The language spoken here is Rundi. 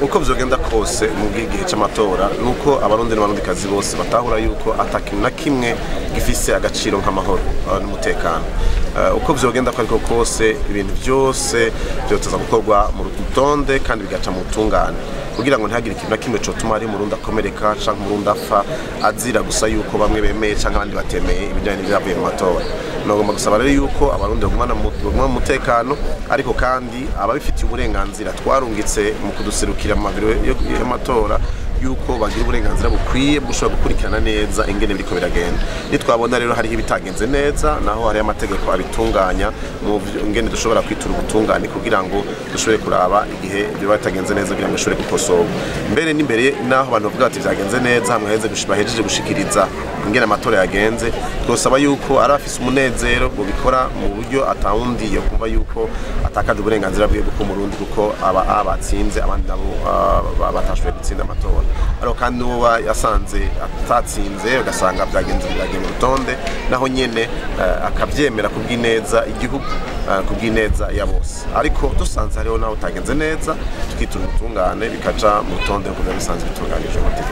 uko vyogenda kose mu gihe c'amatora nuko abarundi n'abarundikazi bose batahura yuko atakintu na kimwe gifise agaciro nk'amahoro n'umutekano. Uko vyogenda ariko kose ibintu byose byoteza gukorwa mu rutonde kandi bigaca mu tungane kugira ngo ntihagire ikintu na kimwe cotuma ari murundi akomereka canke umurundi apfa azira gusa yuko bamwe bemeye canke abandi batemeye ibijanye n'ivyavuye mu matora. Nogomba gusaba rero yuko abarundi bagumana mu mutekano ariko kandi ababifitiye uburenganzira twarungitse mu kuduserukira mu mabiro y'amatora yuko bagira uburenganzira bukwiye gushobora gukurikirana neza ingene biriko biragenda. Nitwabona rero hari ibitagenze neza naho hari amategeko abitunganya mu ngene dushobora kwitura ubutungane kugira ngo dushobore kuraba igihe biba bitagenze neza kugira ngo dushobore gukosorwa. Mbere n'imbere naho abantu bavuga ati vyagenze neza hamwe bahejeje gushikiriza ingene amatora yagenze twosaba yuko ari afise umunezero ngo bikora mu buryo atawundi yo kumva yuko atakaje uburenganzira bwe bwo murundi kuko abatsinze abandi nabo batashoboye gutsinda amatora. Ariko kandi uba yasanze atatsinze ugasanga byagenze urutonde naho nyene akavyemera kubw'ineza igihugu kubw'ineza ya bose. Ariko dusanze hariho naho utagenze neza tukitura ubutungane bikaja mu rutonde kuko bisanzwe bitunganije amategeko.